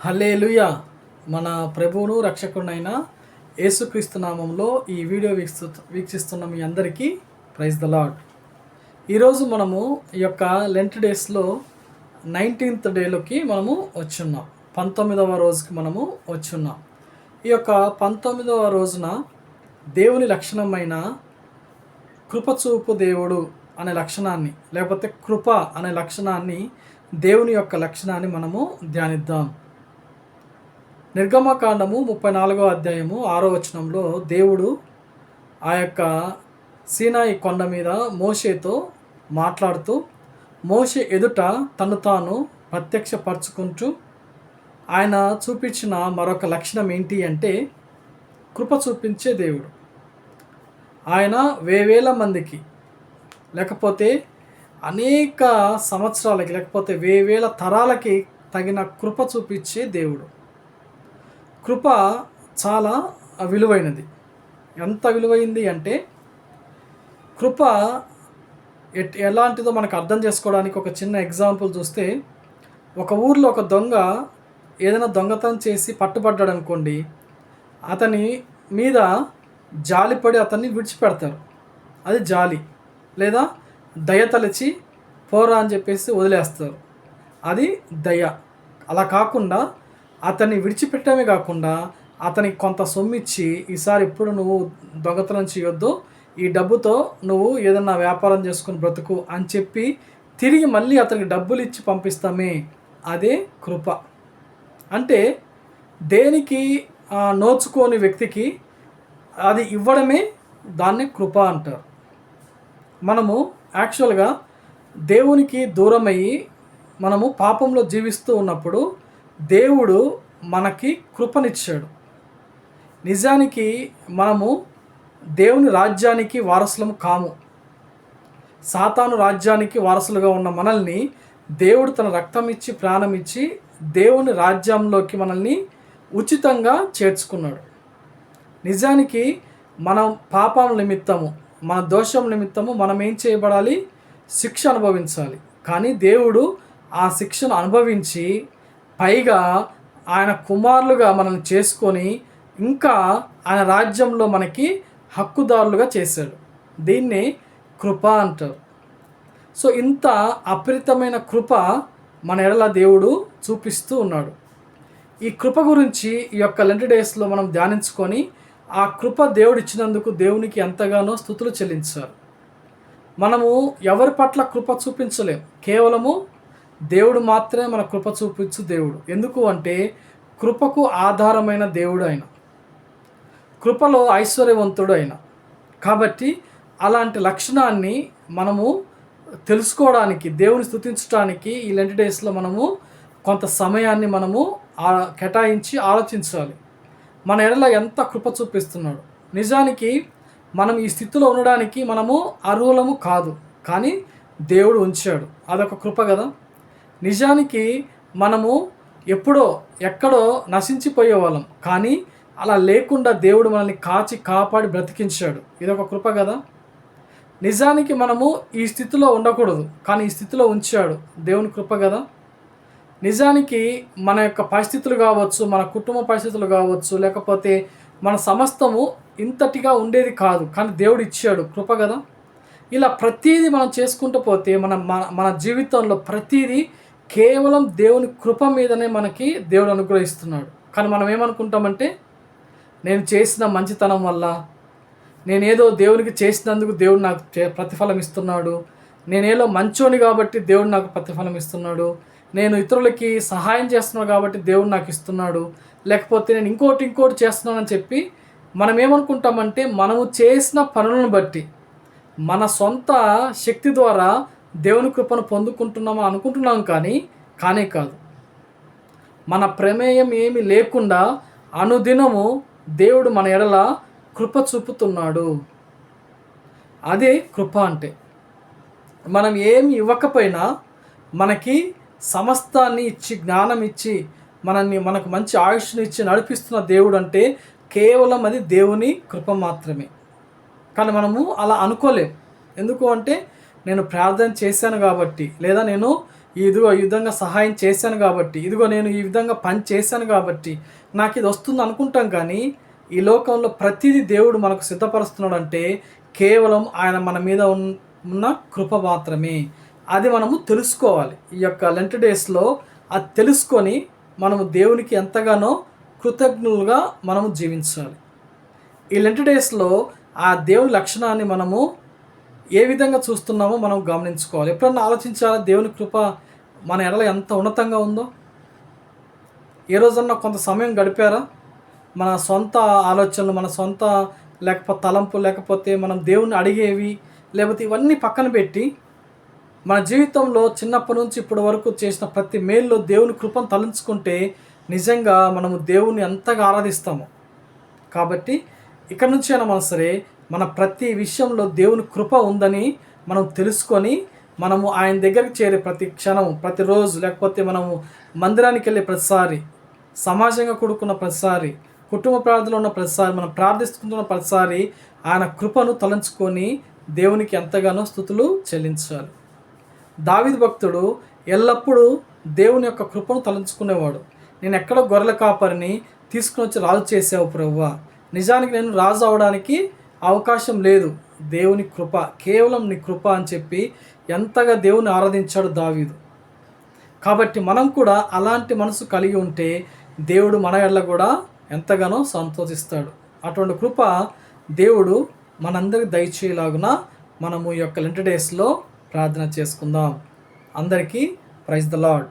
హల్లెలూయా. మన ప్రభువును రక్షకుడైన యేసుక్రీస్తు నామంలో ఈ వీడియో వీక్షిస్తున్న మీ అందరికీ ప్రైజ్ ద లార్డ్. ఈరోజు మనము ఈ యొక్క లెంట్ డేస్లో 19th డేలోకి మనము వచ్చున్నాం. 19వ రోజుకి మనము వచ్చున్నాం. ఈ యొక్క 19వ రోజున దేవుని లక్షణమైన కృపచూపు దేవుడు అనే లక్షణాన్ని, లేకపోతే కృప అనే లక్షణాన్ని, దేవుని యొక్క లక్షణాన్ని మనము ధ్యానిద్దాం. నిర్గమకాండము 34వ అధ్యాయము 6వ వచనంలో దేవుడు ఆ యొక్క సీనాయి కొండ మీద మోషేతో మాట్లాడుతూ, మోషే ఎదుట తను తాను ప్రత్యక్షపరచుకుంటూ ఆయన చూపించిన మరొక లక్షణం ఏంటి అంటే కృప చూపించే దేవుడు. ఆయన వేవేల మందికి, లేకపోతే అనేక సంవత్సరాలకి, లేకపోతే వేవేల తరాలకి తగిన కృప చూపించే దేవుడు. కృప చాలా విలువైనది. ఎంత విలువైంది అంటే కృప ఎలాంటిదో మనకు అర్థం చేసుకోవడానికి ఒక చిన్న ఎగ్జాంపుల్ చూస్తే, ఒక ఊర్లో ఒక దొంగ ఏదైనా దొంగతనం చేసి పట్టుబడ్డాడు అనుకోండి, అతని మీద జాలిపడి అతన్ని విడిచిపెడతారు. అది జాలి, లేదా దయ తలచి పోరా అని చెప్పేసి వదిలేస్తారు. అది దయ. అలా కాకుండా అతన్ని విడిచిపెట్టడమే కాకుండా అతనికి కొంత సొమ్మిచ్చి, ఈసారి ఎప్పుడు నువ్వు దొంగతనం చేయొద్దు, ఈ డబ్బుతో నువ్వు ఏదన్నా వ్యాపారం చేసుకుని బ్రతుకు అని చెప్పి తిరిగి మళ్ళీ అతనికి డబ్బులు ఇచ్చి పంపిస్తామే, అదే కృప. అంటే దేనికి నోచుకోని వ్యక్తికి అది ఇవ్వడమే దాన్ని కృప అంటారు. మనము యాక్చువల్గా దేవునికి దూరమయ్యి మనము పాపంలో జీవిస్తూ ఉన్నప్పుడు దేవుడు మనకి కృపనిచ్చాడు. నిజానికి మనము దేవుని రాజ్యానికి వారసులము కాము. సాతాను రాజ్యానికి వారసులుగా ఉన్న మనల్ని దేవుడు తన రక్తం ఇచ్చి, ప్రాణం ఇచ్చి దేవుని రాజ్యంలోకి మనల్ని ఉచితంగా చేర్చుకున్నాడు. నిజానికి మనం పాపం నిమిత్తము, మన దోషం నిమిత్తము మనం ఏం చేయబడాలి? శిక్ష అనుభవించాలి. కానీ దేవుడు ఆ శిక్షను అనుభవించి పైగా ఆయన కుమారులుగా మనల్ని చేసుకొని ఇంకా ఆయన రాజ్యంలో మనకి హక్కుదారులుగా చేశాడు. దీన్ని కృప అంటారు. సో ఇంత అపరితమైన కృప మన ఎడల దేవుడు చూపిస్తూ ఉన్నాడు. ఈ కృప గురించి ఈ యొక్క లెంట్ డేస్లో మనం ధ్యానించుకొని ఆ కృప దేవుడు ఇచ్చినందుకు దేవునికి ఎంతగానో స్తుతులు చెల్లించాలి. మనము ఎవరి పట్ల కృప చూపించలేం, కేవలము దేవుడు మాత్రమే మన కృప చూపించు దేవుడు. ఎందుకు అంటే కృపకు ఆధారమైన దేవుడు ఆయన, కృపలో ఐశ్వర్యవంతుడు ఆయన. కాబట్టి అలాంటి లక్షణాన్ని మనము తెలుసుకోవడానికి, దేవుని స్తుతించడానికి ఈ లెంట్ డేస్లో మనము కొంత సమయాన్ని మనము కేటాయించి ఆలోచించాలి. మన ఎడల ఎంత కృప చూపిస్తున్నాడు. నిజానికి మనం ఈ స్థితిలో ఉండడానికి మనము అర్హులము కాదు, కానీ దేవుడు ఉంచాడు. అదొక కృప కదా. నిజానికి మనము ఎప్పుడో ఎక్కడో నశించిపోయే వాళ్ళం, కానీ అలా లేకుండా దేవుడు మనల్ని కాచి కాపాడి బ్రతికించాడు. ఇదొక కృప కదా. నిజానికి మనము ఈ స్థితిలో ఉండకూడదు, కానీ ఈ స్థితిలో ఉంచాడు. దేవుని కృప కదా. నిజానికి మన యొక్క పరిస్థితులు కావచ్చు, మన కుటుంబ పరిస్థితులు కావచ్చు, లేకపోతే మన సమస్తము ఇంతటిగా ఉండేది కాదు, కానీ దేవుడు ఇచ్చాడు. కృప కదా. ఇలా ప్రతీది మనం చేసుకుంటూ పోతే మన జీవితంలో ప్రతీది కేవలం దేవుని కృప మీదనే మనకి దేవుడు అనుగ్రహిస్తున్నాడు. కానీ మనం ఏమనుకుంటామంటే, నేను చేసిన మంచితనం వల్ల, నేనేదో దేవునికి చేసినందుకు దేవుడు నాకు ప్రతిఫలం ఇస్తున్నాడు, నేనేదో మంచోని కాబట్టి దేవుడు నాకు ప్రతిఫలం ఇస్తున్నాడు, నేను ఇతరులకి సహాయం చేస్తున్నాను కాబట్టి దేవుడు నాకు ఇస్తున్నాడు, లేకపోతే నేను ఇంకోటి చేస్తున్నానని చెప్పి మనం ఏమనుకుంటామంటే, మనము చేసిన పనులను బట్టి మన సొంత శక్తి ద్వారా దేవుని కృపను పొందుకుంటున్నామని అనుకుంటున్నాం, కానీ కానే కాదు. మన ప్రమేయం ఏమీ లేకుండా అనుదినము దేవుడు మన ఎడల కృప చూపుతున్నాడు. అదే కృప అంటే. మనం ఏమి ఇవ్వకపోయినా మనకి సమస్తాన్ని ఇచ్చి, జ్ఞానం ఇచ్చి, మనకు మంచి ఆయుష్ని ఇచ్చి నడిపిస్తున్న దేవుడు అంటే కేవలం అది దేవుని కృప మాత్రమే. కానీ మనము అలా అనుకోలేం. ఎందుకు అంటే, నేను ప్రార్థన చేశాను కాబట్టి, లేదా నేను ఇదిగో ఈ విధంగా సహాయం చేశాను కాబట్టి, ఇదిగో నేను ఈ విధంగా పని చేశాను కాబట్టి నాకు ఇది వస్తుంది అనుకుంటాం. కానీ ఈ లోకంలో ప్రతిదీ దేవుడు మనకు సిద్ధపరుస్తున్నాడంటే కేవలం ఆయన మన మీద ఉన్న కృప మాత్రమే. అది మనము తెలుసుకోవాలి. ఈ యొక్క లెంట్ డేస్లో అది తెలుసుకొని మనము దేవునికి ఎంతగానో కృతజ్ఞులుగా మనము జీవించాలి. ఈ లెంట్ డేస్లో ఆ దేవుని లక్షణాన్ని మనము ఏ విధంగా చూస్తున్నామో మనం గమనించుకోవాలి. ఎప్పుడన్నా ఆలోచించాలా దేవుని కృప మన ఎడల ఎంత ఉన్నతంగా ఉందో? ఏ రోజన్నా కొంత సమయం గడిపారా? మన సొంత ఆలోచనలు, మన సొంత లేకపోతే తలంపు, లేకపోతే మనం దేవుణ్ణి అడిగేవి, లేకపోతే ఇవన్నీ పక్కన పెట్టి మన జీవితంలో చిన్నప్పటి నుంచి ఇప్పటి వరకు చేసిన ప్రతి మేలులో దేవుని కృపను తలంచుకుంటే నిజంగా మనము దేవుణ్ణి ఎంతగా ఆరాధిస్తాము. కాబట్టి ఇక్కడ నుంచి అయినా మనం సరే మన ప్రతి విషయంలో దేవుని కృప ఉందని మనం తెలుసుకొని మనము ఆయన దగ్గరికి చేరే ప్రతి క్షణం, ప్రతిరోజు, లేకపోతే మనము మందిరానికి వెళ్ళే ప్రతిసారి, సమాజంగా కూడుకున్న ప్రతిసారి, కుటుంబ ప్రార్థనలో ఉన్న ప్రతిసారి, మనం ప్రార్థిస్తున్న ప్రతిసారి ఆయన కృపను తలంచుకొని దేవునికి ఎంతగానో స్తుతులు చెల్లించాలి. దావీదు భక్తుడు ఎల్లప్పుడూ దేవుని యొక్క కృపను తలంచుకునేవాడు. నేను ఎక్కడో గొర్రెల కాపరిని తీసుకుని వచ్చి రాజు చేసావు ప్రభువా, నిజానికి నేను రాజు అవడానికి అవకాశం లేదు, దేవుని కృప, కేవలం నీ కృప అని చెప్పి ఎంతగా దేవుని ఆరాధించాడు దావీదు. కాబట్టి మనం కూడా అలాంటి మనసు కలిగి ఉంటే దేవుడు మన ఎడల కూడా ఎంతగానో సంతోషిస్తాడు. అటువంటి కృప దేవుడు మనందరికి దయచేయలాగున మనము ఈ యొక్క లెంట్ డేస్లో ప్రార్థన చేసుకుందాం. అందరికీ ప్రైజ్ ద లార్డ్.